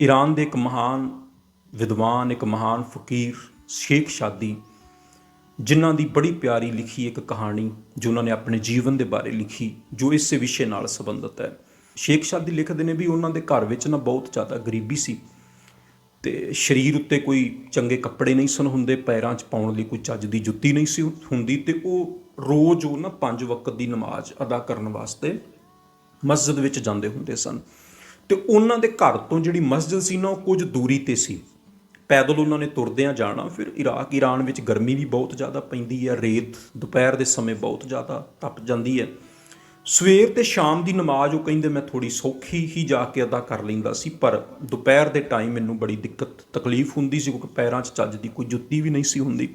Iran के एक महान विद्वान, एक महान फकीर शेख शादी, जिन्हों की बड़ी प्यारी लिखी एक कहानी जो उन्होंने अपने जीवन के बारे लिखी, जो इस विषय नाल संबंधित है। शेख शादी लिखते हैं भी उन्होंने घर में ना बहुत ज़्यादा गरीबी सी ते शरीर उत्ते कोई चंगे कपड़े नहीं सन हुंदे, पैरां च पाउण लई कोई चज दी जुत्ती नहीं सी हुंदी ते वो रोज़ वो ना 5 वक्त की नमाज अदा करने वास्ते मस्जिद विच जांदे हुंदे सन। ते उन्हां दे घर तो जिहड़ी मस्जिद सी ना कुछ दूरी ते सी, पैदल उन्होंने तुरदियां जाना। फिर ईरान विच गर्मी भी बहुत ज़्यादा पैंदी है, रेत दोपहर के समय बहुत ज़्यादा तप जाती है। सवेर ते शाम की नमाज वो कहिंदे मैं थोड़ी सौखी ही जाके अदा कर लैंदा सी, पर दोपहर के टाइम मैनूं बड़ी दिक्कत तकलीफ हुंदी सी क्योंकि पैरां 'च चज दी कोई जुत्ती भी नहीं सी हुंदी।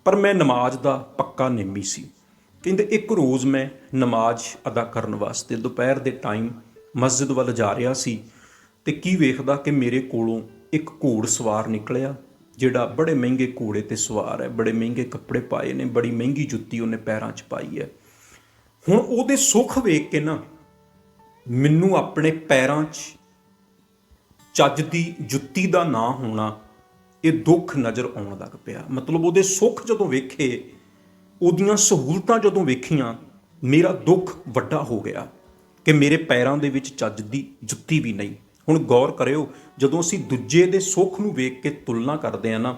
पर मैं नमाज का पक्का नेमी सी। कहिंदे एक रोज़ मैं नमाज अदा करन वास्ते दोपहर के टाइम मस्जिद वाल जा रहा सी ते की वेखदा कि मेरे कोलों एक घोड़ सवार निकलिया, जिहड़ा बड़े महंगे घोड़े ते सवार है, बड़े महंगे कपड़े पाए ने, बड़ी महंगी जुत्ती उन्हें पैरां 'च पाई है। हुण उहदे सुख वेख के ना मैनूं अपने पैरां 'च चज दी जुत्ती दा ना होना ये दुख नज़र आउण लग पिया। मतलब उहदे सुख जदों वेखे, उहदियां सहूलतां जदों वेखियां, मेरा दुख वड्डा हो गया कि मेरे पैरां दे विच चज दी जुत्ती भी नहीं। हुण गौर करियो, जदों असीं दूजे दे सुख नूं वेख के तुलना करदे आ ना,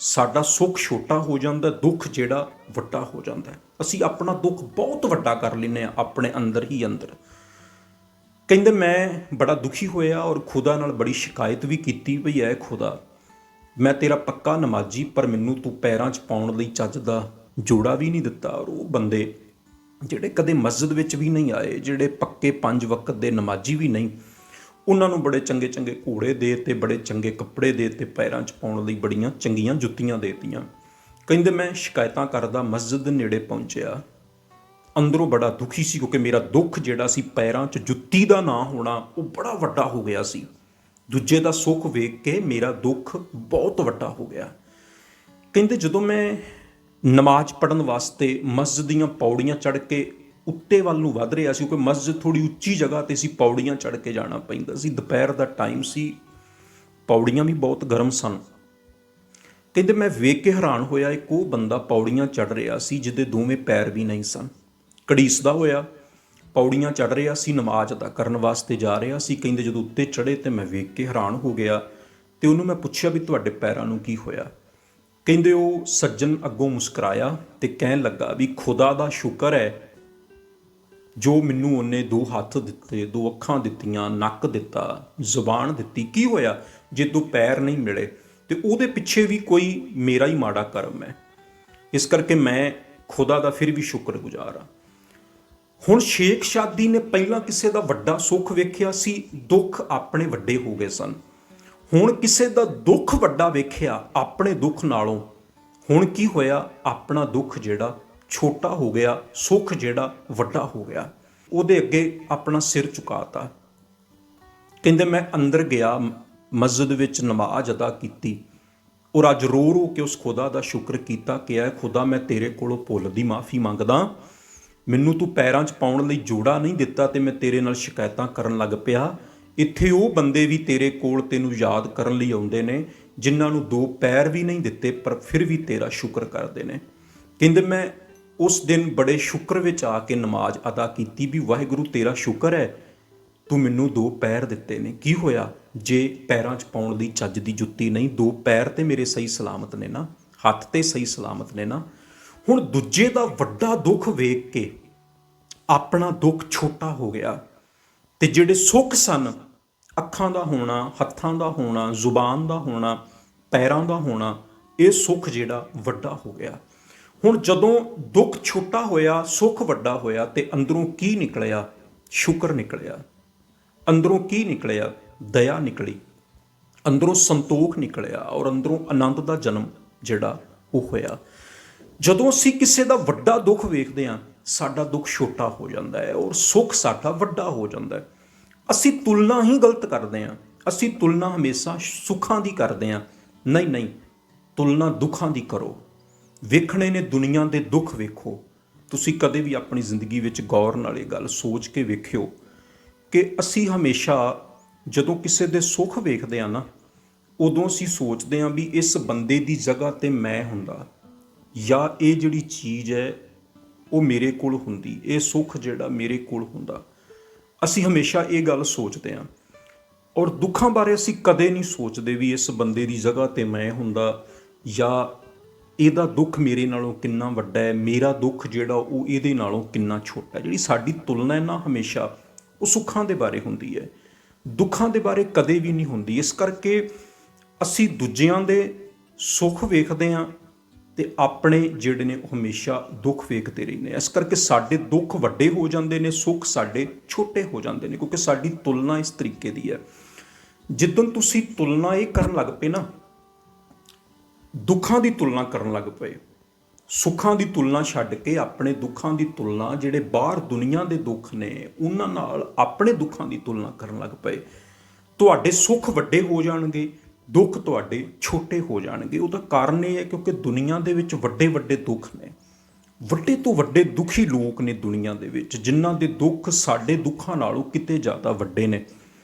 साडा सुख छोटा हो जाता, दुख जिहड़ा वड्डा हो जाता है। असीं अपना दुख बहुत वड्डा कर लैंदे आ अपने अंदर ही अंदर। कहिंदे मैं बड़ा दुखी होया और खुदा नाल बड़ी शिकायत भी कीती भी है, खुदा मैं तेरा पक्का नमाजी, पर मैनूं तूं पैरां 'च पाउण लई चज दा जोड़ा भी नहीं दिता। और वो बंदे जिहड़े कदे मस्जिद विच भी नहीं आए, जिहड़े पक्के 5 वक्त दे नमाजी भी नहीं, उन्होंने बड़े चंगे चंगे घोड़े दे ते बड़े चंगे कपड़े दे ते पैरां 'च पाउण लई बड़ियां चंगियां जुत्तियां देतियां। कहिंदे मैं शिकायतां करदा मस्जिद दे नेड़े पहुंचिया, अंदरों बड़ा दुखी सी क्योंकि मेरा दुख जिहड़ा सी पैरां 'च जुत्ती दा ना होना वो बड़ा वड्डा हो गया सी। दूजे दा सुख वेख के मेरा दुख बहुत वड्डा हो गया। कहिंदे जदों मैं नमाज पढ़न वास्ते मस्जिद दीयां पौड़ियां चढ़ के उत्ते वाल नूं वध रहा सी, क्योंकि मस्जिद थोड़ी उच्ची जगह ते सी, पौड़ियां चढ़ के जाना पैंदा सी। दोपहर दा टाइम सी, पौड़ियां भी बहुत गर्म सन। कहिंदे मैं वेख के हैरान होया, एक वो बंदा पौड़ियां चढ़ रहा सी जिहदे दोवें पैर भी नहीं सन। घड़ीसदा होया पौड़ियां चढ़ रहा सी, नमाज अदा करन वास्ते जा रहा सी। कहिंदे जदों उत्ते चढ़े तो मैं वेख के हैरान हो गया तो उन्होंने मैं पुछया भी तुहाडे पैरां नूं की होया। कहिंदे वो सज्जन अगों मुस्कुराया तो कहन लगा भी खुदा दा शुक्र है जो मैनूं उन्हें 2 हत्थ दिते, 2 अखां दित्तियां, नक दिता, जुबान दित्ती। की होया जे 2 पैर नहीं मिले तो उहदे पिछे भी कोई मेरा ही माड़ा कर्म है। इस करके मैं खुदा दा फिर भी शुक्रगुजार हाँ। हुण शेख शादी ने पहलां किसी का वड्डा सुख वेखिया सी, दुख अपने वड्डे हो गए सन। हुण किसी का दुख वड्डा वेखिया अपने दुख नालों, हुण की होया अपना दुख जिहड़ा छोटा हो गया, सुख जिहड़ा वड्डा हो गया। उहदे अगे अपना सिर झुकाता। कहिंदे मैं अंदर गया, मस्जिद विच नमाज अदा कीती और अज रो रो के उस खुदा दा शुक्र कीता कि ऐ खुदा मैं तेरे कोलों भुल दी माफ़ी मंगदा, मैनूं तूं पैरां 'च पाउण लई जोड़ा नहीं दिता ते मैं तेरे नाल शिकायतां करन लग पिया। इत्थे वो बंदे भी तेरे कोल तैनूं याद करन लई आउंदे ने जिन्हां नूं 2 पैर भी नहीं दिते पर फिर भी तेरा शुक्र करदे ने। कहिंदे मैं उस दिन बड़े शुक्र विच आके नमाज अदा कीती भी वाहिगुरू तेरा शुक्र है तू मैनूं 2 पैर दिते ने। की होया जे पैरां 'च पाउण दी चज दी जुत्ती नहीं, 2 पैर ते मेरे सही सलामत ने ना, हत्थ ते सही सलामत ने ना। हुण दूजे दा वड्डा दुख वेख के अपना दुख छोटा हो गया ते जिहड़े सुख सन, अखां दा होना, हत्थां दा होना, जुबान दा होना, पैरां दा होना, ये सुख जिहड़ा वड्डा हो गया। हुण जदों दुख छोटा होया, सुख वड्डा होया ते अंदरों की निकलिया? शुक्र निकलिया। अंदरों की निकलिया? दया निकली। अंदरों संतोख निकलिया और अंदरों आनंद का जन्म जिहड़ा वो होया। जदों असीं किसी का वड्डा दुख वेखदे हां, साडा दुख छोटा हो जाता है और सुख साडा वड्डा हो जाता है। असीं तुलना ही गलत करते हैं। असीं तुलना हमेशा सुखां की करते हैं। नहीं नहीं, तुलना दुखां की करो। वेखणे ने दुनिया के दुख वेखो। तुसीं कदे भी अपनी जिंदगी विच गौर नाल इह गल सोच के वेखियो कि असीं हमेशा ਜਦੋਂ ਕਿਸੇ ਦੇ ਸੁੱਖ ਵੇਖਦੇ ਆ ਨਾ, ਉਦੋਂ ਅਸੀਂ ਸੋਚਦੇ ਹਾਂ ਵੀ ਇਸ ਬੰਦੇ ਦੀ ਜਗ੍ਹਾ ਤੇ ਮੈਂ ਹੁੰਦਾ, ਜਾਂ ਇਹ ਜਿਹੜੀ ਚੀਜ਼ ਹੈ ਉਹ ਮੇਰੇ ਕੋਲ ਹੁੰਦੀ, ਇਹ ਸੁੱਖ ਜਿਹੜਾ ਮੇਰੇ ਕੋਲ ਹੁੰਦਾ। ਅਸੀਂ ਹਮੇਸ਼ਾ ਇਹ ਗੱਲ ਸੋਚਦੇ ਹਾਂ। ਔਰ ਦੁੱਖਾਂ ਬਾਰੇ ਅਸੀਂ ਕਦੇ ਨਹੀਂ ਸੋਚਦੇ ਵੀ ਇਸ ਬੰਦੇ ਦੀ ਜਗ੍ਹਾ ਤੇ ਮੈਂ ਹੁੰਦਾ, ਜਾਂ ਇਹਦਾ ਦੁੱਖ ਮੇਰੇ ਨਾਲੋਂ ਕਿੰਨਾ ਵੱਡਾ ਹੈ, ਮੇਰਾ ਦੁੱਖ ਜਿਹੜਾ ਉਹ ਇਹਦੇ ਨਾਲੋਂ ਕਿੰਨਾ ਛੋਟਾ ਹੈ। ਜਿਹੜੀ ਸਾਡੀ ਤੁਲਨਾ ਹੈ ਨਾ, ਹਮੇਸ਼ਾ ਉਹ ਸੁੱਖਾਂ ਦੇ ਬਾਰੇ ਹੁੰਦੀ ਹੈ, ਦੁੱਖਾਂ ਦੇ ਬਾਰੇ ਕਦੇ ਵੀ ਨਹੀਂ ਹੁੰਦੀ। ਇਸ ਕਰਕੇ ਅਸੀਂ ਦੂਜਿਆਂ ਦੇ ਸੁੱਖ ਵੇਖਦੇ ਹਾਂ ਤੇ ਆਪਣੇ ਜਿਹੜੇ ਨੇ ਉਹ ਹਮੇਸ਼ਾ ਦੁੱਖ ਵੇਖਦੇ ਰਹਿੰਦੇ। ਇਸ ਕਰਕੇ ਸਾਡੇ ਦੁੱਖ ਵੱਡੇ ਹੋ ਜਾਂਦੇ ਨੇ, ਸੁੱਖ ਸਾਡੇ ਛੋਟੇ ਹੋ ਜਾਂਦੇ ਨੇ, ਕਿਉਂਕਿ ਸਾਡੀ ਤੁਲਨਾ ਇਸ ਤਰੀਕੇ ਦੀ ਹੈ। ਜਿੱਦਣ ਤੁਸੀਂ ਤੁਲਨਾ ਇਹ ਕਰਨ ਲੱਗ ਪਏ ਨਾ, ਦੁੱਖਾਂ ਦੀ ਤੁਲਨਾ ਕਰਨ ਲੱਗ ਪਏ, ਸੁੱਖਾਂ ਦੀ ਤੁਲਨਾ ਛੱਡ ਕੇ ਆਪਣੇ ਦੁੱਖਾਂ ਦੀ ਤੁਲਨਾ, ਜਿਹੜੇ ਬਾਹਰ ਦੁਨੀਆ ਦੇ ਦੁੱਖ ਨੇ ਉਹਨਾਂ ਨਾਲ ਆਪਣੇ ਦੁੱਖਾਂ ਦੀ ਤੁਲਨਾ ਕਰਨ ਲੱਗ ਪਏ, ਤੁਹਾਡੇ ਸੁੱਖ ਵੱਡੇ ਹੋ ਜਾਣਗੇ, ਦੁੱਖ ਤੁਹਾਡੇ ਛੋਟੇ ਹੋ ਜਾਣਗੇ। ਉਹਦਾ ਕਾਰਨ ਇਹ ਹੈ ਕਿਉਂਕਿ ਦੁਨੀਆ ਦੇ ਵਿੱਚ ਵੱਡੇ ਵੱਡੇ ਦੁੱਖ ਨੇ, ਵੱਡੇ ਤੋਂ ਵੱਡੇ ਦੁਖੀ ਲੋਕ ਨੇ ਦੁਨੀਆ ਦੇ ਵਿੱਚ, ਜਿਨ੍ਹਾਂ ਦੇ ਦੁੱਖ ਸਾਡੇ ਦੁੱਖਾਂ ਨਾਲੋਂ ਕਿਤੇ ਜ਼ਿਆਦਾ ਵੱਡੇ ਨੇ।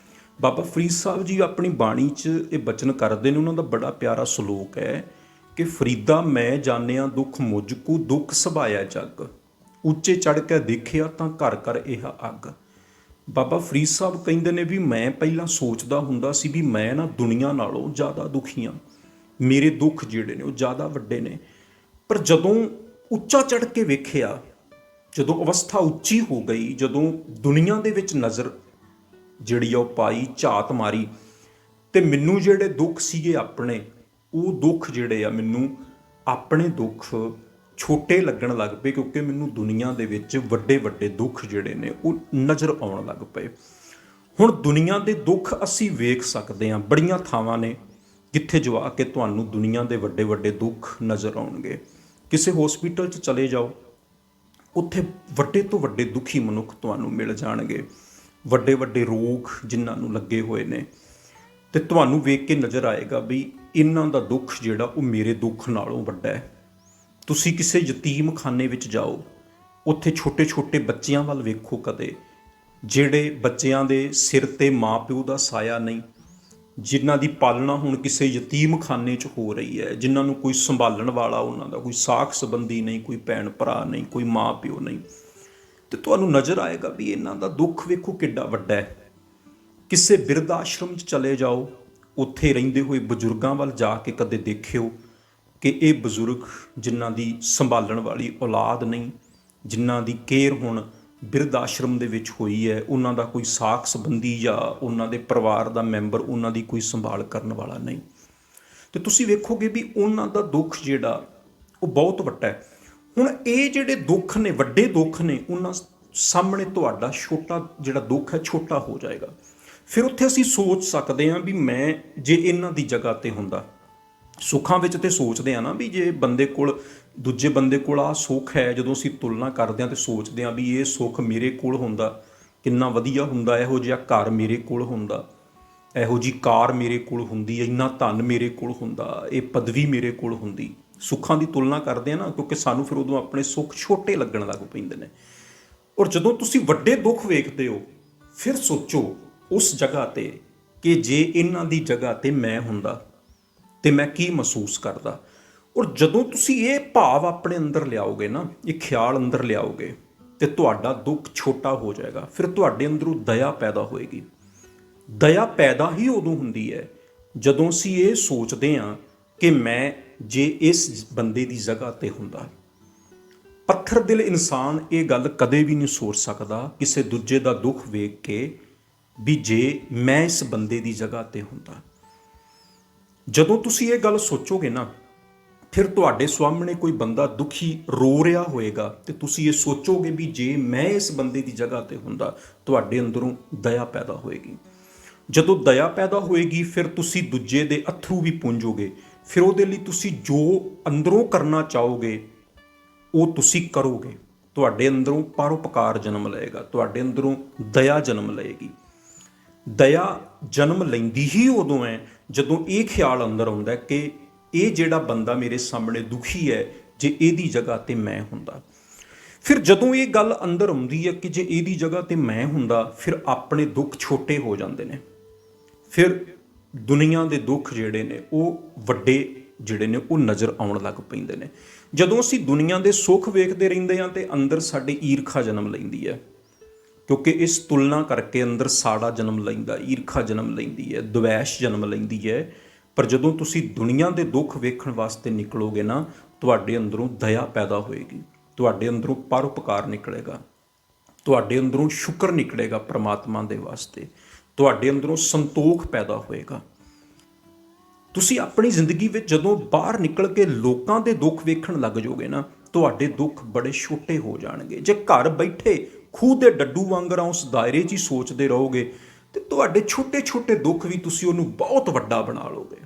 ਬਾਬਾ ਫਰੀਦ ਸਾਹਿਬ ਜੀ ਆਪਣੀ ਬਾਣੀ 'ਚ ਇਹ ਬਚਨ ਕਰਦੇ ਨੇ, ਉਹਨਾਂ ਦਾ ਬੜਾ ਪਿਆਰਾ ਸਲੋਕ ਹੈ ਕਿ ਫਰੀਦਾ ਮੈਂ ਜਾਣਿਆ ਦੁੱਖ ਮੁਝ ਕੋ, ਦੁੱਖ ਸੁਭਾਇਆ ਜੱਗ, ਉੱਚੇ ਚੜ੍ਹ ਕੇ ਦੇਖਿਆ ਤਾਂ ਘਰ ਘਰ ਇਹ ਅੱਗ। ਬਾਬਾ ਫਰੀਦ ਸਾਹਿਬ ਕਹਿੰਦੇ ਨੇ ਵੀ ਮੈਂ ਪਹਿਲਾਂ ਸੋਚਦਾ ਹੁੰਦਾ ਸੀ ਵੀ ਮੈਂ ਨਾ ਦੁਨੀਆ ਨਾਲੋਂ ਜ਼ਿਆਦਾ ਦੁਖੀ ਹਾਂ, ਮੇਰੇ ਦੁੱਖ ਜਿਹੜੇ ਨੇ ਉਹ ਜ਼ਿਆਦਾ ਵੱਡੇ ਨੇ। ਪਰ ਜਦੋਂ ਉੱਚਾ ਚੜ੍ਹ ਕੇ ਵੇਖਿਆ, ਜਦੋਂ ਅਵਸਥਾ ਉੱਚੀ ਹੋ ਗਈ, ਜਦੋਂ ਦੁਨੀਆ ਦੇ ਵਿੱਚ ਨਜ਼ਰ ਜਿਹੜੀ ਆ ਉਹ ਪਾਈ, ਝਾਤ ਮਾਰੀ, ਤੇ ਮੈਨੂੰ ਜਿਹੜੇ ਦੁੱਖ ਸੀਗੇ ਆਪਣੇ, ਉਹ ਦੁੱਖ ਜਿਹੜੇ ਆ ਮੈਨੂੰ ਆਪਣੇ ਦੁੱਖ ਛੋਟੇ ਲੱਗਣ ਲੱਗ ਪਏ, ਕਿਉਂਕਿ ਮੈਨੂੰ ਦੁਨੀਆ ਦੇ ਵਿੱਚ ਵੱਡੇ ਵੱਡੇ ਦੁੱਖ ਜਿਹੜੇ ਨੇ ਉਹ ਨਜ਼ਰ ਆਉਣ ਲੱਗ ਪਏ। ਹੁਣ ਦੁਨੀਆ ਦੇ ਦੁੱਖ ਅਸੀਂ ਵੇਖ ਸਕਦੇ ਹਾਂ, ਬੜੀਆਂ ਥਾਵਾਂ ਨੇ ਜਿੱਥੇ ਜਾ ਕੇ ਤੁਹਾਨੂੰ ਦੁਨੀਆ ਦੇ ਵੱਡੇ ਵੱਡੇ ਦੁੱਖ ਨਜ਼ਰ ਆਉਣਗੇ। ਕਿਸੇ ਹੌਸਪੀਟਲ 'ਚ ਚਲੇ ਜਾਓ, ਉੱਥੇ ਵੱਡੇ ਤੋਂ ਵੱਡੇ ਦੁਖੀ ਮਨੁੱਖ ਤੁਹਾਨੂੰ ਮਿਲ ਜਾਣਗੇ, ਵੱਡੇ ਵੱਡੇ ਰੋਗ ਜਿਨ੍ਹਾਂ ਨੂੰ ਲੱਗੇ ਹੋਏ ਨੇ, ਤੇ ਤੁਹਾਨੂੰ ਵੇਖ ਕੇ ਨਜ਼ਰ ਆਏਗਾ ਵੀ ਇਹਨਾਂ ਦਾ ਦੁੱਖ ਜਿਹੜਾ ਉਹ ਮੇਰੇ ਦੁੱਖ ਨਾਲੋਂ ਵੱਡਾ ਹੈ। ਤੁਸੀਂ ਕਿਸੇ ਯਤੀਮਖਾਨੇ ਵਿੱਚ ਜਾਓ, ਉੱਥੇ ਛੋਟੇ ਛੋਟੇ ਬੱਚਿਆਂ ਵੱਲ ਵੇਖੋ ਕਦੇ, ਜਿਹੜੇ ਬੱਚਿਆਂ ਦੇ ਸਿਰ 'ਤੇ ਮਾਂ ਪਿਓ ਦਾ ਸਾਇਆ ਨਹੀਂ, ਜਿਨ੍ਹਾਂ ਦੀ ਪਾਲਣਾ ਹੁਣ ਕਿਸੇ ਯਤੀਮਖਾਨੇ 'ਚ ਹੋ ਰਹੀ ਹੈ, ਜਿਨ੍ਹਾਂ ਨੂੰ ਕੋਈ ਸੰਭਾਲਣ ਵਾਲਾ, ਉਹਨਾਂ ਦਾ ਕੋਈ ਸਾਕ ਸੰਬੰਧੀ ਨਹੀਂ, ਕੋਈ ਭੈਣ ਭਰਾ ਨਹੀਂ, ਕੋਈ ਮਾਂ ਪਿਓ ਨਹੀਂ, ਤੇ ਤੁਹਾਨੂੰ ਨਜ਼ਰ ਆਏਗਾ ਵੀ ਇਹਨਾਂ ਦਾ ਦੁੱਖ ਵੇਖੋ ਕਿੱਡਾ ਵੱਡਾ ਹੈ। ਕਿਸੇ ਬਿਰਧ ਆਸ਼ਰਮ 'ਚ ਚਲੇ ਜਾਓ, ਉੱਥੇ ਰਹਿੰਦੇ ਹੋਏ ਬਜ਼ੁਰਗਾਂ ਵੱਲ ਜਾ ਕੇ ਕਦੇ ਦੇਖਿਓ ਕਿ ਇਹ ਬਜ਼ੁਰਗ ਜਿਨ੍ਹਾਂ ਦੀ ਸੰਭਾਲਣ ਵਾਲੀ ਔਲਾਦ ਨਹੀਂ, ਜਿਨ੍ਹਾਂ ਦੀ ਕੇਅਰ ਹੁਣ ਬਿਰਧ ਆਸ਼ਰਮ ਦੇ ਵਿੱਚ ਹੋਈ ਹੈ, ਉਹਨਾਂ ਦਾ ਕੋਈ ਸਾਕ ਸੰਬੰਧੀ ਜਾਂ ਉਹਨਾਂ ਦੇ ਪਰਿਵਾਰ ਦਾ ਮੈਂਬਰ ਉਹਨਾਂ ਦੀ ਕੋਈ ਸੰਭਾਲ ਕਰਨ ਵਾਲਾ ਨਹੀਂ, ਤੇ ਤੁਸੀਂ ਵੇਖੋਗੇ ਵੀ ਉਹਨਾਂ ਦਾ ਦੁੱਖ ਜਿਹੜਾ ਉਹ ਬਹੁਤ ਵੱਡਾ ਹੈ। ਹੁਣ ਇਹ ਜਿਹੜੇ ਦੁੱਖ ਨੇ, ਵੱਡੇ ਦੁੱਖ ਨੇ, ਉਹਨਾਂ ਸਾਹਮਣੇ ਤੁਹਾਡਾ ਛੋਟਾ ਜਿਹੜਾ ਦੁੱਖ ਹੈ ਛੋਟਾ ਹੋ ਜਾਏਗਾ। ਫਿਰ ਉੱਥੇ ਅਸੀਂ ਸੋਚ ਸਕਦੇ ਹਾਂ ਵੀ ਮੈਂ ਜੇ ਇਹਨਾਂ ਦੀ ਜਗ੍ਹਾ ਤੇ ਹੁੰਦਾ। ਸੁੱਖਾਂ ਵਿੱਚ ਤੇ ਸੋਚਦੇ ਹਾਂ ਨਾ ਵੀ ਜੇ ਬੰਦੇ ਕੋਲ, ਦੂਜੇ ਬੰਦੇ ਕੋਲ ਆਹ ਸੁੱਖ ਹੈ, ਜਦੋਂ ਅਸੀਂ ਤੁਲਨਾ ਕਰਦੇ ਹਾਂ ਤੇ ਸੋਚਦੇ ਹਾਂ ਵੀ ਇਹ ਸੁੱਖ ਮੇਰੇ ਕੋਲ ਹੁੰਦਾ ਕਿੰਨਾ ਵਧੀਆ ਹੁੰਦਾ, ਇਹੋ ਜਿਹਾ ਘਰ ਮੇਰੇ ਕੋਲ ਹੁੰਦਾ, ਇਹੋ ਜਿਹੀ ਕਾਰ ਮੇਰੇ ਕੋਲ ਹੁੰਦੀ, ਇੰਨਾ ਧਨ ਮੇਰੇ ਕੋਲ ਹੁੰਦਾ, ਇਹ ਪਦਵੀ ਮੇਰੇ ਕੋਲ ਹੁੰਦੀ। ਸੁੱਖਾਂ ਦੀ ਤੁਲਨਾ ਕਰਦੇ ਹਾਂ ਨਾ, ਕਿਉਂਕਿ ਸਾਨੂੰ ਫਿਰ ਉਦੋਂ ਆਪਣੇ ਸੁੱਖ ਛੋਟੇ ਲੱਗਣ ਲੱਗ ਪੈਂਦੇ ਨੇ। ਔਰ ਜਦੋਂ ਤੁਸੀਂ ਵੱਡੇ ਦੁੱਖ ਵੇਖਦੇ ਹੋ, ਫਿਰ ਸੋਚੋ ਉਸ ਜਗ੍ਹਾ ਤੇ ਕਿ ਜੇ ਇਹਨਾਂ ਦੀ ਜਗ੍ਹਾ ਤੇ ਮੈਂ ਹੁੰਦਾ ਤੇ ਮੈਂ ਕੀ ਮਹਿਸੂਸ ਕਰਦਾ। ਔਰ ਜਦੋਂ ਤੁਸੀਂ ਇਹ ਭਾਵ ਆਪਣੇ ਅੰਦਰ ਲਿਆਓਗੇ ਨਾ, ਇਹ ਖਿਆਲ ਅੰਦਰ ਲਿਆਓਗੇ, ਤੇ ਤੁਹਾਡਾ ਦੁੱਖ ਛੋਟਾ ਹੋ ਜਾਏਗਾ। ਫਿਰ ਤੁਹਾਡੇ ਅੰਦਰੋਂ ਦਇਆ ਪੈਦਾ ਹੋਏਗੀ। ਦਇਆ ਪੈਦਾ ਹੀ ਉਦੋਂ ਹੁੰਦੀ ਹੈ ਜਦੋਂ ਅਸੀਂ ਇਹ ਸੋਚਦੇ ਹਾਂ ਕਿ ਮੈਂ ਜੇ ਇਸ ਬੰਦੇ ਦੀ ਜਗ੍ਹਾ ਤੇ ਹੁੰਦਾ। ਪੱਥਰ ਦਿਲ ਇਨਸਾਨ ਇਹ ਗੱਲ ਕਦੇ ਵੀ ਨਹੀਂ ਸੋਚ ਸਕਦਾ ਕਿਸੇ ਦੂਜੇ ਦਾ ਦੁੱਖ ਵੇਖ ਕੇ ਵੀ ਜੇ ਮੈਂ ਇਸ ਬੰਦੇ ਦੀ ਜਗ੍ਹਾ ਤੇ ਹੁੰਦਾ। ਜਦੋਂ ਤੁਸੀਂ ਇਹ ਗੱਲ ਸੋਚੋਗੇ ਨਾ, ਫਿਰ ਤੁਹਾਡੇ ਸਾਹਮਣੇ ਕੋਈ ਬੰਦਾ ਦੁਖੀ ਰੋ ਰਿਹਾ ਹੋਏਗਾ ਤੇ ਤੁਸੀਂ ਇਹ ਸੋਚੋਗੇ ਵੀ ਜੇ ਮੈਂ ਇਸ ਬੰਦੇ ਦੀ ਜਗ੍ਹਾ ਤੇ ਹੁੰਦਾ, ਤੁਹਾਡੇ ਅੰਦਰੋਂ ਦਇਆ ਪੈਦਾ ਹੋਏਗੀ। ਜਦੋਂ ਦਇਆ ਪੈਦਾ ਹੋਏਗੀ, ਫਿਰ ਤੁਸੀਂ ਦੂਜੇ ਦੇ ਅਥਰੂ ਵੀ ਪੂੰਝੋਗੇ। ਫਿਰ ਉਹਦੇ ਲਈ ਤੁਸੀਂ ਜੋ ਅੰਦਰੋਂ ਕਰਨਾ ਚਾਹੋਗੇ ਉਹ ਤੁਸੀਂ ਕਰੋਗੇ। ਤੁਹਾਡੇ ਅੰਦਰੋਂ ਪਰਉਪਕਾਰ ਜਨਮ ਲਏਗਾ, ਤੁਹਾਡੇ ਅੰਦਰੋਂ ਦਇਆ ਜਨਮ ਲਏਗੀ। ਦਇਆ ਜਨਮ ਲੈਂਦੀ ਹੀ ਉਦੋਂ ਹੈ ਜਦੋਂ ਇਹ ਖਿਆਲ ਅੰਦਰ ਆਉਂਦਾ ਕਿ ਇਹ ਜਿਹੜਾ ਬੰਦਾ ਮੇਰੇ ਸਾਹਮਣੇ ਦੁਖੀ ਹੈ, ਜੇ ਇਹਦੀ ਜਗ੍ਹਾ ਤੇ ਮੈਂ ਹੁੰਦਾ। ਫਿਰ ਜਦੋਂ ਇਹ ਗੱਲ ਅੰਦਰ ਆਉਂਦੀ ਹੈ ਕਿ ਜੇ ਇਹਦੀ ਜਗ੍ਹਾ ਤੇ ਮੈਂ ਹੁੰਦਾ, ਫਿਰ ਆਪਣੇ ਦੁੱਖ ਛੋਟੇ ਹੋ ਜਾਂਦੇ ਨੇ। ਫਿਰ ਦੁਨੀਆ ਦੇ ਦੁੱਖ ਜਿਹੜੇ ਨੇ ਉਹ ਵੱਡੇ ਜਿਹੜੇ ਨੇ ਉਹ ਨਜ਼ਰ ਆਉਣ ਲੱਗ ਪੈਂਦੇ ਨੇ। ਜਦੋਂ ਅਸੀਂ ਦੁਨੀਆ ਦੇ ਸੁੱਖ ਵੇਖਦੇ ਰਹਿੰਦੇ ਹਾਂ ਤੇ ਅੰਦਰ ਸਾਡੇ ਈਰਖਾ ਜਨਮ ਲੈਂਦੀ ਹੈ, ਕਿਉਂਕਿ ਇਸ ਤੁਲਨਾ ਕਰਕੇ ਅੰਦਰ ਸਾੜਾ ਜਨਮ ਲੈਂਦਾ, ਈਰਖਾ ਜਨਮ ਲੈਂਦੀ ਹੈ, ਦੁਵੈਸ਼ ਜਨਮ ਲੈਂਦੀ ਹੈ। ਪਰ ਜਦੋਂ ਤੁਸੀਂ ਦੁਨੀਆ ਦੇ ਦੁੱਖ ਵੇਖਣ ਵਾਸਤੇ ਨਿਕਲੋਗੇ ਨਾ, ਤੁਹਾਡੇ ਅੰਦਰੋਂ ਦਇਆ ਪੈਦਾ ਹੋਏਗੀ, ਤੁਹਾਡੇ ਅੰਦਰੋਂ ਪਰਉਪਕਾਰ ਨਿਕਲੇਗਾ, ਤੁਹਾਡੇ ਅੰਦਰੋਂ ਸ਼ੁਕਰ ਨਿਕਲੇਗਾ ਪ੍ਰਮਾਤਮਾ ਦੇ ਵਾਸਤੇ, ਤੁਹਾਡੇ ਅੰਦਰੋਂ ਸੰਤੋਖ ਪੈਦਾ ਹੋਏਗਾ। ਤੁਸੀਂ ਆਪਣੀ ਜ਼ਿੰਦਗੀ ਵਿੱਚ ਜਦੋਂ ਬਾਹਰ ਨਿਕਲ ਕੇ ਲੋਕਾਂ ਦੇ ਦੁੱਖ ਵੇਖਣ ਲੱਗ ਜਾਓਗੇ ਨਾ, ਤੁਹਾਡੇ ਦੁੱਖ ਬੜੇ ਛੋਟੇ ਹੋ ਜਾਣਗੇ। ਜੇ ਘਰ ਬੈਠੇ ਖੂਹ ਦੇ ਡੱਡੂ ਵਾਂਗਰਾਂ ਉਸ ਦਾਇਰੇ 'ਚ ਹੀ ਸੋਚਦੇ ਰਹੋਗੇ ਤੇ ਤੁਹਾਡੇ ਛੋਟੇ ਛੋਟੇ ਦੁੱਖ ਵੀ ਤੁਸੀਂ ਉਹਨੂੰ ਬਹੁਤ ਵੱਡਾ ਬਣਾ ਲਓਗੇ।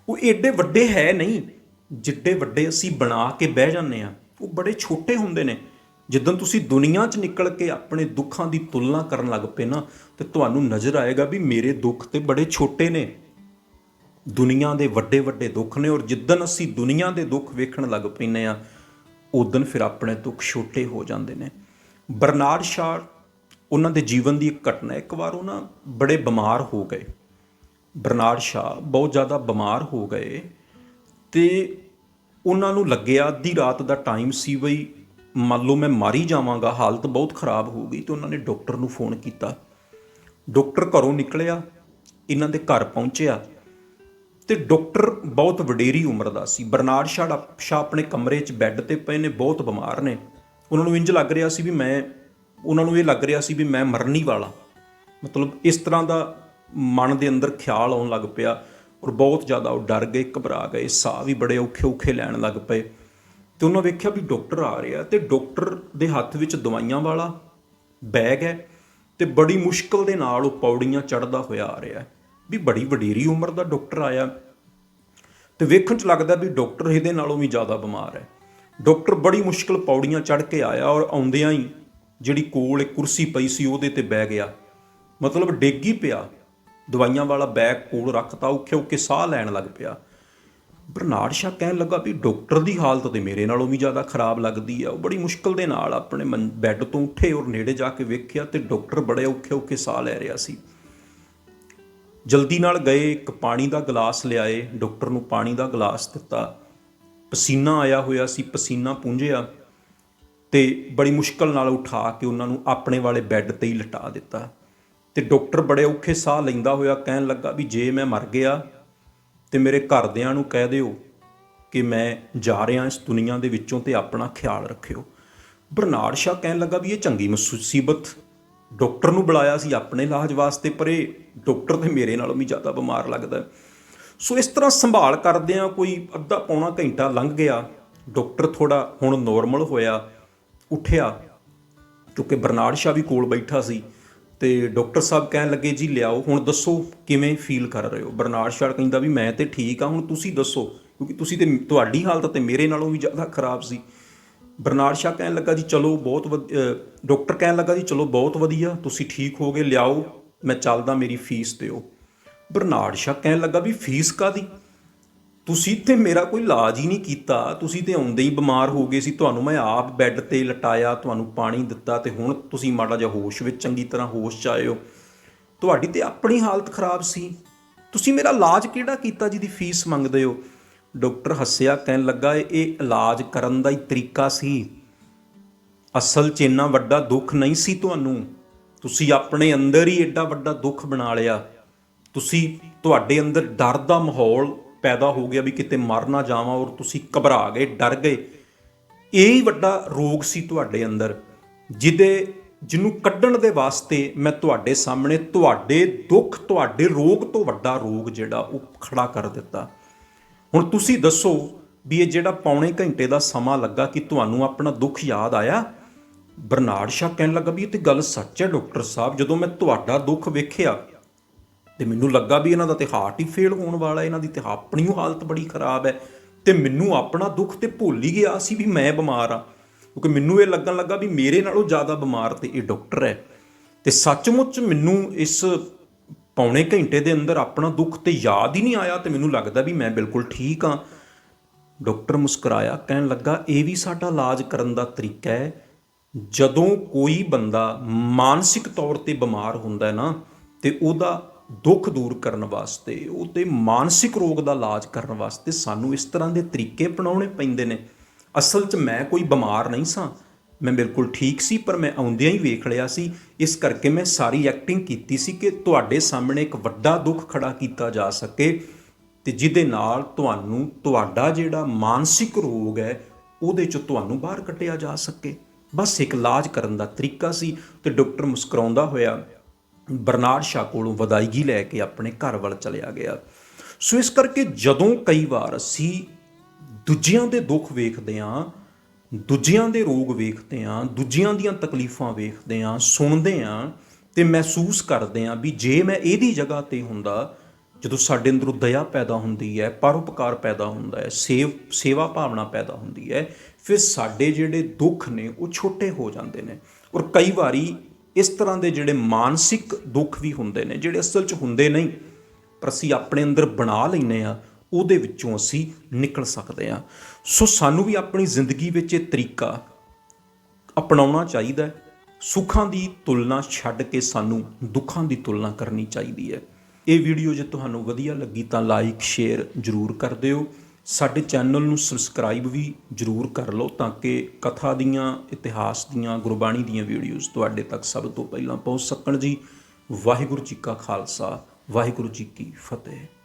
ਉਹ ਏਡੇ ਵੱਡੇ ਹੈ ਨਹੀਂ, ਜਿੱਡੇ ਵੱਡੇ ਅਸੀਂ ਬਣਾ ਕੇ ਬਹਿ ਜਾਂਦੇ ਹਾਂ ਉਹ ਬੜੇ ਛੋਟੇ ਹੁੰਦੇ ਨੇ। ਜਿੱਦਣ ਤੁਸੀਂ ਦੁਨੀਆ 'ਚ ਨਿਕਲ ਕੇ ਆਪਣੇ ਦੁੱਖਾਂ ਦੀ ਤੁਲਨਾ ਕਰਨ ਲੱਗ ਪਏ ਨਾ, ਤੇ ਤੁਹਾਨੂੰ ਨਜ਼ਰ ਆਏਗਾ ਵੀ ਮੇਰੇ ਦੁੱਖ ਤੇ ਬੜੇ ਛੋਟੇ ਨੇ, ਦੁਨੀਆ ਦੇ ਵੱਡੇ ਵੱਡੇ ਦੁੱਖ ਨੇ। ਔਰ ਜਿੱਦਣ ਅਸੀਂ ਦੁਨੀਆ ਦੇ ਦੁੱਖ ਵੇਖਣ ਲੱਗ ਪੈਂਦੇ ਹਾਂ, ਉਦਣ ਫਿਰ ਆਪਣੇ ਦੁੱਖ ਛੋਟੇ ਹੋ ਜਾਂਦੇ ਨੇ। ਬਰਨਾਰਡ ਸ਼ਾਹ, ਉਹਨਾਂ ਦੇ ਜੀਵਨ ਦੀ ਇੱਕ ਘਟਨਾ, ਇੱਕ ਵਾਰ ਉਹ ਨਾ ਬੜੇ ਬਿਮਾਰ ਹੋ ਗਏ। ਬਰਨਾਰਡ ਸ਼ਾਹ ਬਹੁਤ ਜ਼ਿਆਦਾ ਬਿਮਾਰ ਹੋ ਗਏ ਤੇ ਉਹਨਾਂ ਨੂੰ ਲੱਗਿਆ ਅੱਧੀ ਰਾਤ ਦਾ ਟਾਈਮ ਸੀ, ਬਈ ਮੰਨ ਲਓ ਮੈਂ ਮਰ ਹੀ ਜਾਵਾਂਗਾ, ਹਾਲਤ ਬਹੁਤ ਖਰਾਬ ਹੋ ਗਈ। ਤੇ ਉਹਨਾਂ ਨੇ ਡਾਕਟਰ ਨੂੰ ਫੋਨ ਕੀਤਾ। ਡਾਕਟਰ ਘਰੋਂ ਨਿਕਲਿਆ, ਇਹਨਾਂ ਦੇ ਘਰ ਪਹੁੰਚਿਆ ਤੇ ਡਾਕਟਰ ਬਹੁਤ ਵਡੇਰੀ ਉਮਰ ਦਾ ਸੀ। ਬਰਨਾਰਡ ਸ਼ਾਹ ਆਪਣੇ ਕਮਰੇ 'ਚ ਬੈੱਡ ਤੇ ਪਏ ਨੇ, ਬਹੁਤ ਬਿਮਾਰ ਨੇ। ਉਹਨਾਂ ਨੂੰ ਇੰਜ ਲੱਗ ਰਿਹਾ ਸੀ ਵੀ ਉਹਨਾਂ ਨੂੰ ਇਹ ਲੱਗ ਰਿਹਾ ਸੀ ਵੀ ਮੈਂ ਮਰਨ ਹੀ ਵਾਲਾ, ਮਤਲਬ ਇਸ ਤਰ੍ਹਾਂ ਦਾ ਮਨ ਦੇ ਅੰਦਰ ਖਿਆਲ ਆਉਣ ਲੱਗ ਪਿਆ। ਔਰ ਬਹੁਤ ਜ਼ਿਆਦਾ ਉਹ ਡਰ ਗਏ, ਘਬਰਾ ਗਏ, ਸਾਹ ਵੀ ਬੜੇ ਔਖੇ ਔਖੇ ਲੈਣ ਲੱਗ ਪਏ। ਤੇ ਉਹਨਾਂ ਵੇਖਿਆ ਵੀ ਡਾਕਟਰ ਆ ਰਿਹਾ, ਤੇ ਡਾਕਟਰ ਦੇ ਹੱਥ ਵਿੱਚ ਦਵਾਈਆਂ ਵਾਲਾ ਬੈਗ ਹੈ ਤੇ ਬੜੀ ਮੁਸ਼ਕਲ ਦੇ ਨਾਲ ਉਹ ਪੌੜੀਆਂ ਚੜ੍ਹਦਾ ਹੋਇਆ ਆ ਰਿਹਾ। ਵੀ ਬੜੀ ਵਡੇਰੀ ਉਮਰ ਦਾ ਡਾਕਟਰ ਆਇਆ ਤੇ ਵੇਖਣ 'ਚ ਲੱਗਦਾ ਵੀ ਡਾਕਟਰ ਇਹਦੇ ਨਾਲੋਂ ਵੀ ਜ਼ਿਆਦਾ ਬਿਮਾਰ ਹੈ। ਡਾਕਟਰ ਬੜੀ ਮੁਸ਼ਕਲ ਪੌੜੀਆਂ ਚੜ੍ਹ ਕੇ ਆਇਆ ਔਰ ਆਉਂਦਿਆਂ ਹੀ ਜਿਹੜੀ ਕੋਲ ਇੱਕ ਕੁਰਸੀ ਪਈ ਸੀ ਉਹਦੇ ਤੇ ਬਹਿ ਗਿਆ, ਮਤਲਬ ਡਿੱਗ ਹੀ ਪਿਆ। ਦਵਾਈਆਂ ਵਾਲਾ ਬੈਗ ਕੋਲ ਰੱਖਤਾ, ਔਖੇ ਔਖੇ ਸਾਹ ਲੈਣ ਲੱਗ ਪਿਆ। ਬਰਨਾਰਡ ਸ਼ਾਹ ਕਹਿਣ ਲੱਗਾ ਵੀ ਡਾਕਟਰ ਦੀ ਹਾਲਤ ਤੇ ਮੇਰੇ ਨਾਲੋਂ ਵੀ ਜ਼ਿਆਦਾ ਖਰਾਬ ਲੱਗਦੀ ਆ। ਉਹ ਬੜੀ ਮੁਸ਼ਕਲ ਦੇ ਨਾਲ ਆਪਣੇ ਬੈੱਡ ਤੋਂ ਉੱਠੇ ਔਰ ਨੇੜੇ ਜਾ ਕੇ ਵੇਖਿਆ ਤੇ ਡਾਕਟਰ ਬੜੇ ਔਖੇ ਔਖੇ ਸਾਹ ਲੈ ਰਿਹਾ ਸੀ। ਜਲਦੀ ਨਾਲ ਗਏ, ਇੱਕ ਪਾਣੀ ਦਾ ਗਲਾਸ ਲਿਆਏ, ਡਾਕਟਰ ਨੂੰ ਪਾਣੀ ਦਾ ਗਲਾਸ ਦਿੱਤਾ। ਪਸੀਨਾ ਆਇਆ ਹੋਇਆ ਸੀ, ਪਸੀਨਾ ਪੂੰਝਿਆ ਤੇ ਬੜੀ ਮੁਸ਼ਕਲ ਨਾਲ ਉਠਾ ਕੇ ਉਹਨਾਂ ਨੂੰ ਆਪਣੇ ਵਾਲੇ ਬੈੱਡ ਤੇ ਹੀ ਲਿਟਾ ਦਿੱਤਾ। ਤੇ ਡਾਕਟਰ ਬੜੇ ਔਖੇ ਸਾਹ ਲੈਂਦਾ ਹੋਇਆ ਕਹਿਣ ਲੱਗਾ ਵੀ ਜੇ ਮੈਂ ਮਰ ਗਿਆ ਤੇ ਮੇਰੇ ਘਰਦਿਆਂ ਨੂੰ ਕਹਿ ਦਿਓ ਕਿ ਮੈਂ ਜਾ ਰਿਹਾ ਇਸ ਦੁਨੀਆ ਦੇ ਵਿੱਚੋਂ ਤੇ ਆਪਣਾ ਖਿਆਲ ਰੱਖਿਓ। ਬਰਨਾਰਡ ਸ਼ਾਹ ਕਹਿਣ ਲੱਗਾ ਵੀ ਇਹ ਚੰਗੀ ਮੁਸੀਬਤ, ਡਾਕਟਰ ਨੂੰ ਬੁਲਾਇਆ ਸੀ ਆਪਣੇ ਇਲਾਜ ਵਾਸਤੇ, ਪਰ ਇਹ ਡਾਕਟਰ ਤੇ ਮੇਰੇ ਨਾਲੋਂ ਵੀ ਜ਼ਿਆਦਾ ਬਿਮਾਰ ਲੱਗਦਾ। ਸੋ ਇਸ ਤਰ੍ਹਾਂ ਸੰਭਾਲ ਕਰਦਿਆਂ ਕੋਈ ਅੱਧਾ ਪੌਣਾ ਘੰਟਾ ਲੰਘ ਗਿਆ। ਡਾਕਟਰ ਥੋੜ੍ਹਾ ਹੁਣ ਨੋਰਮਲ ਹੋਇਆ, ਉੱਠਿਆ, ਕਿਉਂਕਿ ਬਰਨਾਰਡ ਸ਼ਾਹ ਵੀ ਕੋਲ ਬੈਠਾ ਸੀ। ਤੇ ਡਾਕਟਰ ਸਾਹਿਬ ਕਹਿਣ ਲੱਗੇ ਜੀ ਲਿਆਓ, ਹੁਣ ਦੱਸੋ ਕਿਵੇਂ ਫੀਲ ਕਰ ਰਹੇ ਹੋ। ਬਰਨਾਰਡ ਸ਼ਾਹ ਕਹਿੰਦਾ ਵੀ ਮੈਂ ਤੇ ਠੀਕ ਹਾਂ, ਹੁਣ ਤੁਸੀਂ ਦੱਸੋ, ਕਿਉਂਕਿ ਤੁਹਾਡੀ ਹਾਲਤ ਤੇ ਮੇਰੇ ਨਾਲੋਂ ਵੀ ਜ਼ਿਆਦਾ ਖਰਾਬ ਸੀ। ਬਰਨਾਰਡ ਸ਼ਾਹ ਕਹਿਣ ਲੱਗਾ ਜੀ ਚਲੋ ਬਹੁਤ ਡਾਕਟਰ ਕਹਿਣ ਲੱਗਾ ਜੀ ਚਲੋ ਬਹੁਤ ਵਧੀਆ, ਤੁਸੀਂ ਠੀਕ ਹੋ ਗਏ, ਲਿਆਓ ਮੈਂ ਚੱਲਦਾ, ਮੇਰੀ ਫੀਸ ਦਿਓ। ਬਰਨਾਰਡ ਸ਼ਾਹ ਕਹਿਣ ਲੱਗਾ ਵੀ ਫੀਸ ਕਾਹਦੀ, ਤੁਸੀਂ ਤੇ ਮੇਰਾ ਕੋਈ ਇਲਾਜ ਹੀ ਨਹੀਂ ਕੀਤਾ, ਤੁਸੀਂ ਤੇ ਆਉਂਦੇ ਹੀ ਬਿਮਾਰ ਹੋ ਗਏ ਸੀ, ਤੁਹਾਨੂੰ ਮੈਂ ਆਪ ਬੈੱਡ ਤੇ ਲਟਾਇਆ, ਤੁਹਾਨੂੰ ਪਾਣੀ ਦਿੱਤਾ ਤੇ ਹੁਣ ਤੁਸੀਂ ਮਾੜਾ ਜਿਹਾ ਹੋਸ਼ ਵਿੱਚ, ਚੰਗੀ ਤਰ੍ਹਾਂ ਹੋਸ਼ 'ਚ ਆਏ ਹੋ। ਤੁਹਾਡੀ ਤੇ ਆਪਣੀ ਹਾਲਤ ਖਰਾਬ ਸੀ, ਤੁਸੀਂ ਮੇਰਾ ਇਲਾਜ ਕਿਹੜਾ ਕੀਤਾ ਜਿਹਦੀ ਫੀਸ ਮੰਗਦੇ ਹੋ। ਡਾਕਟਰ ਹੱਸਿਆ, ਕਹਿਣ ਲੱਗਾ ਇਹ ਇਲਾਜ ਕਰਨ ਦਾ ਹੀ ਤਰੀਕਾ ਸੀ, ਅਸਲ 'ਚ ਇੰਨਾ ਵੱਡਾ ਦੁੱਖ ਨਹੀਂ ਸੀ ਤੁਹਾਨੂੰ, ਤੁਸੀਂ ਆਪਣੇ ਅੰਦਰ ਹੀ ਐਡਾ ਵੱਡਾ ਦੁੱਖ ਬਣਾ ਲਿਆ। ਤੁਹਾਡੇ ਅੰਦਰ ਡਰ ਦਾ ਮਾਹੌਲ ਪੈਦਾ ਹੋ ਗਿਆ ਵੀ ਕਿਤੇ ਮਰ ਨਾ ਜਾਵਾਂ, ਔਰ ਤੁਸੀਂ ਘਬਰਾ ਗਏ, ਡਰ ਗਏ। ਇਹ ਹੀ ਵੱਡਾ ਰੋਗ ਸੀ ਤੁਹਾਡੇ ਅੰਦਰ, ਜਿਹਨੂੰ ਕੱਢਣ ਦੇ ਵਾਸਤੇ ਮੈਂ ਤੁਹਾਡੇ ਸਾਹਮਣੇ ਤੁਹਾਡੇ ਦੁੱਖ, ਤੁਹਾਡੇ ਰੋਗ ਤੋਂ ਵੱਡਾ ਰੋਗ ਜਿਹੜਾ ਉਹ ਖੜਾ ਕਰ ਦਿੱਤਾ। ਹੁਣ ਤੁਸੀਂ ਦੱਸੋ ਵੀ ਇਹ ਜਿਹੜਾ ਪੌਣੇ ਘੰਟੇ ਦਾ ਸਮਾਂ ਲੱਗਾ, ਕਿ ਤੁਹਾਨੂੰ ਆਪਣਾ ਦੁੱਖ ਯਾਦ ਆਇਆ। ਬਰਨਾਰਡ ਸ਼ਾਹ ਕਹਿਣ ਲੱਗਾ ਵੀ ਇਹ ਤੇ ਗੱਲ ਸੱਚ ਹੈ ਡਾਕਟਰ ਸਾਹਿਬ, ਜਦੋਂ ਮੈਂ ਤੁਹਾਡਾ ਦੁੱਖ ਵੇਖਿਆ ਤੇ ਮੈਨੂੰ ਲੱਗਾ ਵੀ ਇਹਨਾਂ ਦਾ ਤੇ ਹਾਰਟ ਹੀ ਫੇਲ ਹੋਣ ਵਾਲਾ, ਇਹਨਾਂ ਦੀ ਤੇ ਆਪਣੀ ਹਾਲਤ ਬੜੀ ਖਰਾਬ ਹੈ, ਤੇ ਮੈਨੂੰ ਆਪਣਾ ਦੁੱਖ ਤੇ ਭੁੱਲ ਹੀ ਗਿਆ ਸੀ ਵੀ ਮੈਂ ਬਿਮਾਰ ਆ, ਕਿਉਂਕਿ ਮੈਨੂੰ ਇਹ ਲੱਗਣ ਲੱਗਾ ਵੀ ਮੇਰੇ ਨਾਲੋਂ ਜ਼ਿਆਦਾ ਬਿਮਾਰ ਤੇ ਇਹ ਡਾਕਟਰ ਹੈ। ਤੇ ਸੱਚਮੁੱਚ ਮੈਨੂੰ ਇਸ ਪੌਣੇ ਘੰਟੇ ਦੇ ਅੰਦਰ ਆਪਣਾ ਦੁੱਖ ਤੇ ਯਾਦ ਹੀ ਨਹੀਂ ਆਇਆ, ਤੇ ਮੈਨੂੰ ਲੱਗਦਾ ਵੀ ਮੈਂ ਬਿਲਕੁਲ ਠੀਕ ਹਾਂ। ਡਾਕਟਰ ਮੁਸਕਰਾਇਆ, ਕਹਿਣ ਲੱਗਾ ਇਹ ਵੀ ਸਾਡਾ ਇਲਾਜ ਕਰਨ ਦਾ ਤਰੀਕਾ ਹੈ। ਜਦੋਂ ਕੋਈ ਬੰਦਾ ਮਾਨਸਿਕ ਤੌਰ ਤੇ ਬਿਮਾਰ ਹੁੰਦਾ ਨਾ, ਤੇ ਉਹਦਾ ਦੁੱਖ ਦੂਰ ਕਰਨ ਵਾਸਤੇ, ਉਹਦੇ ਮਾਨਸਿਕ ਰੋਗ ਦਾ ਇਲਾਜ ਕਰਨ ਵਾਸਤੇ ਸਾਨੂੰ ਇਸ ਤਰ੍ਹਾਂ ਦੇ ਤਰੀਕੇ ਅਪਣਾਉਣੇ ਪੈਂਦੇ ਨੇ। ਅਸਲ 'ਚ ਮੈਂ ਕੋਈ ਬਿਮਾਰ ਨਹੀਂ ਸਾਂ, ਮੈਂ ਬਿਲਕੁਲ ਠੀਕ ਸੀ, ਪਰ ਮੈਂ ਆਉਂਦਿਆਂ ਹੀ ਵੇਖ ਲਿਆ ਸੀ। ਇਸ ਕਰਕੇ ਮੈਂ ਸਾਰੀ ਐਕਟਿੰਗ ਕੀਤੀ ਸੀ ਕਿ ਤੁਹਾਡੇ ਸਾਹਮਣੇ ਇੱਕ ਵੱਡਾ ਦੁੱਖ ਖੜਾ ਕੀਤਾ ਜਾ ਸਕੇ ਤੇ ਜਿਹਦੇ ਨਾਲ ਤੁਹਾਨੂੰ ਤੁਹਾਡਾ ਜਿਹੜਾ ਮਾਨਸਿਕ ਰੋਗ ਹੈ ਉਹਦੇ 'ਚੋਂ ਤੁਹਾਨੂੰ ਬਾਹਰ ਕੱਢਿਆ ਜਾ ਸਕੇ। ਬਸ ਇੱਕ ਇਲਾਜ ਕਰਨ ਦਾ ਤਰੀਕਾ ਸੀ। ਤੇ ਡਾਕਟਰ ਮੁਸਕਰਾਉਂਦਾ ਹੋਇਆ ਬਰਨਾਰਡ ਸ਼ਾਹ ਕੋਲੋਂ ਵਿਦਾਇਗੀ ਲੈ ਕੇ ਆਪਣੇ ਘਰ ਵੱਲ ਚਲਿਆ ਗਿਆ। ਸੋ ਇਸ ਕਰਕੇ ਜਦੋਂ ਕਈ ਵਾਰ ਅਸੀਂ ਦੂਜਿਆਂ ਦੇ ਦੁੱਖ ਵੇਖਦੇ ਹਾਂ, ਦੂਜਿਆਂ ਦੇ ਰੋਗ ਵੇਖਦੇ ਹਾਂ, ਦੂਜਿਆਂ ਦੀਆਂ ਤਕਲੀਫਾਂ ਵੇਖਦੇ ਹਾਂ, ਸੁਣਦੇ ਹਾਂ ਤੇ ਮਹਿਸੂਸ ਕਰਦੇ ਹਾਂ ਵੀ ਜੇ ਮੈਂ ਇਹਦੀ ਜਗ੍ਹਾ ਤੇ ਹੁੰਦਾ, ਜਦੋਂ ਸਾਡੇ ਅੰਦਰੋਂ ਦਇਆ ਪੈਦਾ ਹੁੰਦੀ ਹੈ, ਪਰਉਪਕਾਰ ਪੈਦਾ ਹੁੰਦਾ ਹੈ, ਸੇਵਾ ਭਾਵਨਾ ਪੈਦਾ ਹੁੰਦੀ ਹੈ, ਫਿਰ ਸਾਡੇ ਜਿਹੜੇ ਦੁੱਖ ਨੇ ਉਹ ਛੋਟੇ ਹੋ ਜਾਂਦੇ ਨੇ। ਔਰ ਕਈ ਵਾਰੀ ਇਸ ਤਰ੍ਹਾਂ ਦੇ ਜਿਹੜੇ ਮਾਨਸਿਕ ਦੁੱਖ ਵੀ ਹੁੰਦੇ ਨੇ ਜਿਹੜੇ ਅਸਲ 'ਚ ਹੁੰਦੇ ਨਹੀਂ, ਪਰ ਅਸੀਂ ਆਪਣੇ ਅੰਦਰ ਬਣਾ ਲੈਂਦੇ ਹਾਂ, ਉਹਦੇ ਵਿੱਚੋਂ ਅਸੀਂ ਨਿਕਲ ਸਕਦੇ ਹਾਂ। ਸੋ ਸਾਨੂੰ ਵੀ ਆਪਣੀ ਜ਼ਿੰਦਗੀ ਵਿੱਚ ਇਹ ਤਰੀਕਾ ਅਪਣਾਉਣਾ ਚਾਹੀਦਾ ਹੈ। ਸੁੱਖਾਂ ਦੀ ਤੁਲਨਾ ਛੱਡ ਕੇ ਸਾਨੂੰ ਦੁੱਖਾਂ ਦੀ ਤੁਲਨਾ ਕਰਨੀ ਚਾਹੀਦੀ ਹੈ। ਇਹ ਵੀਡੀਓ ਜੇ ਤੁਹਾਨੂੰ ਵਧੀਆ ਲੱਗੀ ਤਾਂ ਲਾਈਕ ਸ਼ੇਅਰ ਜ਼ਰੂਰ ਕਰ ਦਿਓ। ਸਾਡੇ ਚੈਨਲ ਨੂੰ ਸਬਸਕ੍ਰਾਈਬ ਵੀ ਜ਼ਰੂਰ ਕਰ ਲਓ ਤਾਂ ਕਿ ਕਥਾ ਦੀਆਂ, ਇਤਿਹਾਸ ਦੀਆਂ, ਗੁਰਬਾਣੀ ਦੀਆਂ ਵੀਡੀਓਜ਼ ਤੁਹਾਡੇ ਤੱਕ ਸਭ ਤੋਂ ਪਹਿਲਾਂ ਪਹੁੰਚ ਸਕਣ ਜੀ। ਵਾਹਿਗੁਰੂ ਜੀ ਕਾ ਖਾਲਸਾ, ਵਾਹਿਗੁਰੂ ਜੀ ਕੀ ਫਤਿਹ।